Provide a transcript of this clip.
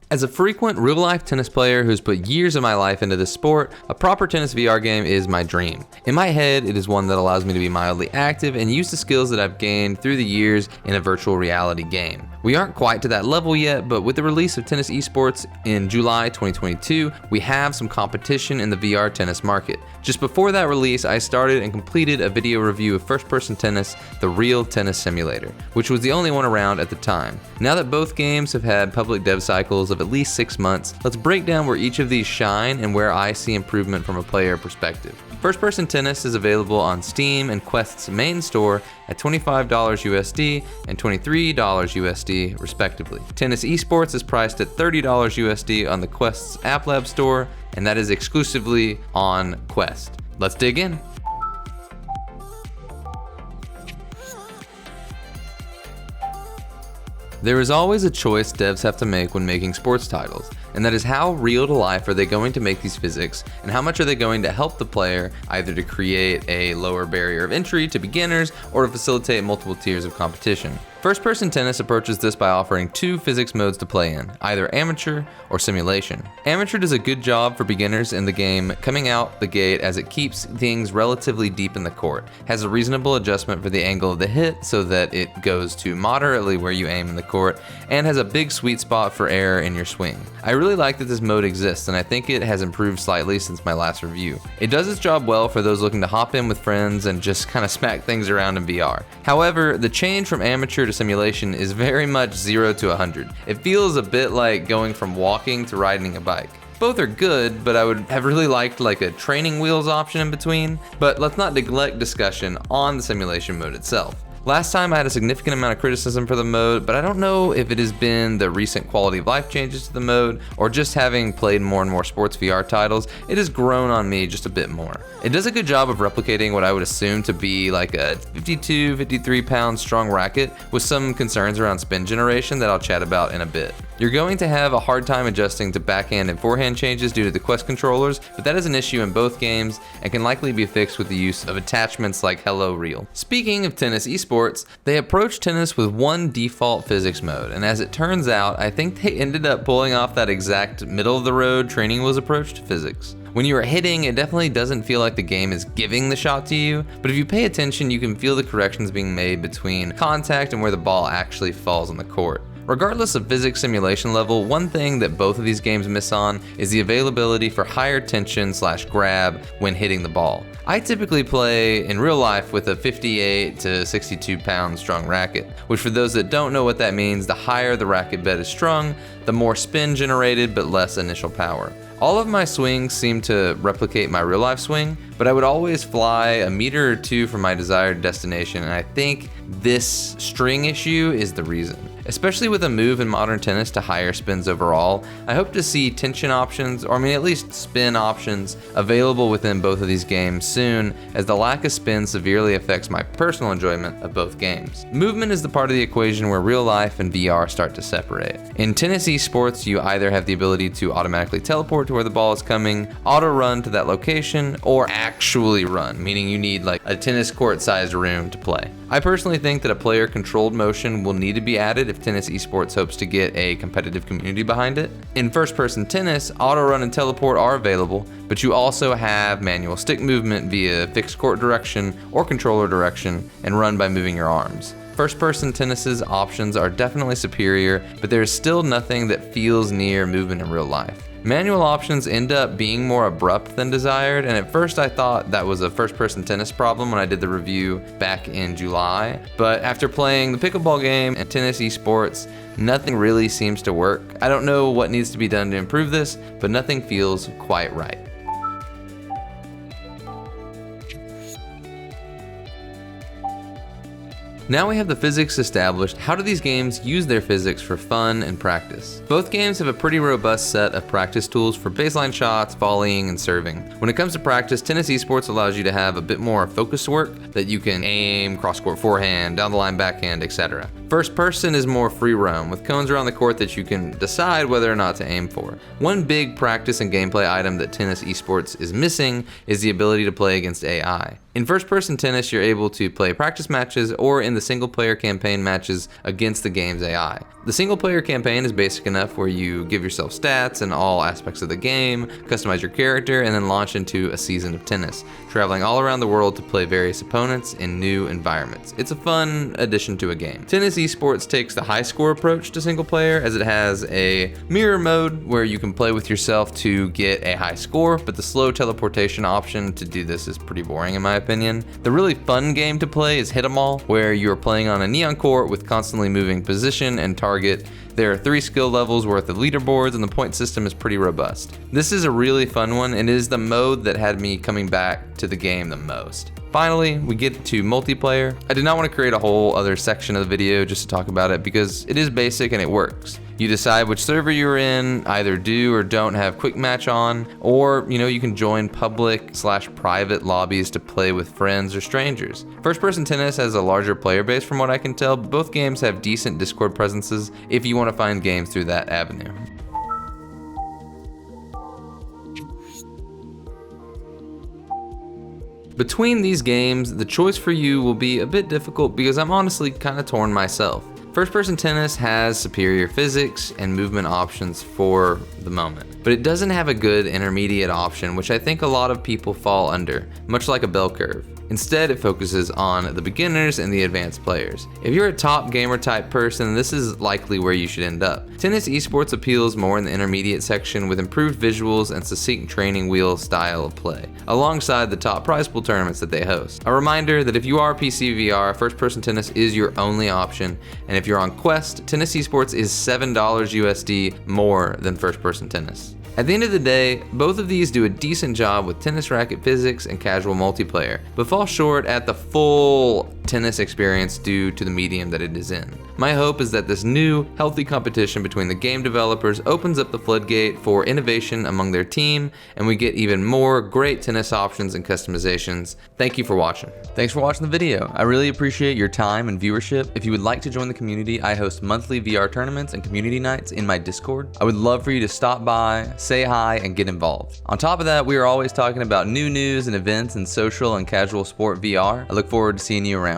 As a frequent real-life tennis player who's put years of my life into this sport, a proper tennis VR game is my dream. In my head, it is one that allows me to be mildly active and use the skills that I've gained through the years in a virtual reality game. We aren't quite to that level yet, but with the release of tennis esports in July 2022, we have some competition in the VR tennis market. Just before that release, I started and completed a video review of first-person tennis, the Real Tennis Simulator, which was the only one around at the time. Now that both games have had public dev cycles of at least 6 months, let's break down where each of these shine and where I see improvement from a player perspective. First-person tennis is available on Steam and Quest's main store at $25 USD and $23 USD respectively. Tennis esports is priced at $30 USD on the Quest's App Lab store, and that is exclusively on Quest. Let's dig in. There is always a choice devs have to make when making sports titles, and that is how real to life are they going to make these physics, and how much are they going to help the player either to create a lower barrier of entry to beginners or to facilitate multiple tiers of competition. First-person tennis approaches this by offering 2 physics modes to play in, either amateur or simulation. Amateur does a good job for beginners in the game coming out the gate as it keeps things relatively deep in the court, has a reasonable adjustment for the angle of the hit so that it goes to moderately where you aim in the court, and has a big sweet spot for error in your swing. I really like that this mode exists, and I think it has improved slightly since my last review. It does its job well for those looking to hop in with friends and just kind of smack things around in VR. However, the change from amateur to simulation is very much 0 to 100. It feels a bit like going from walking to riding a bike. Both are good, but I would have really liked like a training wheels option in between. But let's not neglect discussion on the simulation mode itself. Last time I had a significant amount of criticism for the mode, but I don't know if it has been the recent quality of life changes to the mode or just having played more and more sports VR titles, it has grown on me just a bit more. It does a good job of replicating what I would assume to be like a 52, 53 pound strong racket with some concerns around spin generation that I'll chat about in a bit. You're going to have a hard time adjusting to backhand and forehand changes due to the Quest controllers, but that is an issue in both games and can likely be fixed with the use of attachments like Hello Real. Speaking of tennis esports, they approached tennis with one default physics mode, and as it turns out, I think they ended up pulling off that exact middle-of-the-road training wheels approach to physics. When you are hitting, it definitely doesn't feel like the game is giving the shot to you, but if you pay attention, you can feel the corrections being made between contact and where the ball actually falls on the court. Regardless of physics simulation level, one thing that both of these games miss on is the availability for higher tension / grab when hitting the ball. I typically play in real life with a 58 to 62 pound strung racket, which for those that don't know what that means, the higher the racket bed is strung, the more spin generated but less initial power. All of my swings seem to replicate my real life swing, but I would always fly a meter or two from my desired destination, and I think this string issue is the reason. Especially with a move in modern tennis to higher spins overall, I hope to see tension options, or at least spin options, available within both of these games soon, as the lack of spin severely affects my personal enjoyment of both games. Movement is the part of the equation where real life and VR start to separate. In tennis esports, you either have the ability to automatically teleport to where the ball is coming, auto run to that location, or actually run, meaning you need like a tennis court sized room to play. I personally think that a player controlled motion will need to be added if tennis esports hopes to get a competitive community behind it. In first person tennis, auto run and teleport are available, but you also have manual stick movement via fixed court direction or controller direction and run by moving your arms. First person tennis's options are definitely superior, but there is still nothing that feels near movement in real life. Manual options end up being more abrupt than desired, and at first I thought that was a first-person tennis problem when I did the review back in July, but after playing the pickleball game and tennis esports, nothing really seems to work. I don't know what needs to be done to improve this, but nothing feels quite right. Now we have the physics established, how do these games use their physics for fun and practice? Both games have a pretty robust set of practice tools for baseline shots, volleying, and serving. When it comes to practice, tennis esports allows you to have a bit more focus work that you can aim, cross-court forehand, down the line backhand, etc. First person is more free roam, with cones around the court that you can decide whether or not to aim for. One big practice and gameplay item that tennis esports is missing is the ability to play against AI. In first-person tennis, you're able to play practice matches, or in the single player campaign matches against the game's AI. The single player campaign is basic enough where you give yourself stats in all aspects of the game, customize your character, and then launch into a season of tennis, traveling all around the world to play various opponents in new environments. It's a fun addition to a game. Tennis esports takes the high score approach to single player, as it has a mirror mode where you can play with yourself to get a high score, but the slow teleportation option to do this is pretty boring in my opinion. The really fun game to play is Hit 'em All, where you are playing on a neon court with constantly moving position and target. There are 3 skill levels worth of leaderboards, and the point system is pretty robust. This is a really fun one, and it is the mode that had me coming back to the game the most. Finally, we get to multiplayer. I did not want to create a whole other section of the video just to talk about it because it is basic and it works. You decide which server you're in, either do or don't have quick match on, or you can join public/private lobbies to play with friends or strangers. First person tennis has a larger player base from what I can tell, but both games have decent Discord presences if you want to find games through that avenue. Between these games, the choice for you will be a bit difficult because I'm honestly kind of torn myself. First-person tennis has superior physics and movement options for the moment, but it doesn't have a good intermediate option, which I think a lot of people fall under, much like a bell curve. Instead, it focuses on the beginners and the advanced players. If you're a top gamer type person, this is likely where you should end up. Tennis esports appeals more in the intermediate section with improved visuals and succinct training wheel style of play, alongside the top prize pool tournaments that they host. A reminder that if you are PC VR, first-person tennis is your only option, and if you're on Quest, tennis esports is $7 USD more than first-person tennis. At the end of the day, both of these do a decent job with tennis racket physics and casual multiplayer, but fall short at the full tennis experience due to the medium that it is in. My hope is that this new, healthy competition between the game developers opens up the floodgate for innovation among their team, and we get even more great tennis options and customizations. Thank you for watching. Thanks for watching the video. I really appreciate your time and viewership. If you would like to join the community, I host monthly VR tournaments and community nights in my Discord. I would love for you to stop by, say hi, and get involved. On top of that, we are always talking about new news and events in social and casual sport VR. I look forward to seeing you around.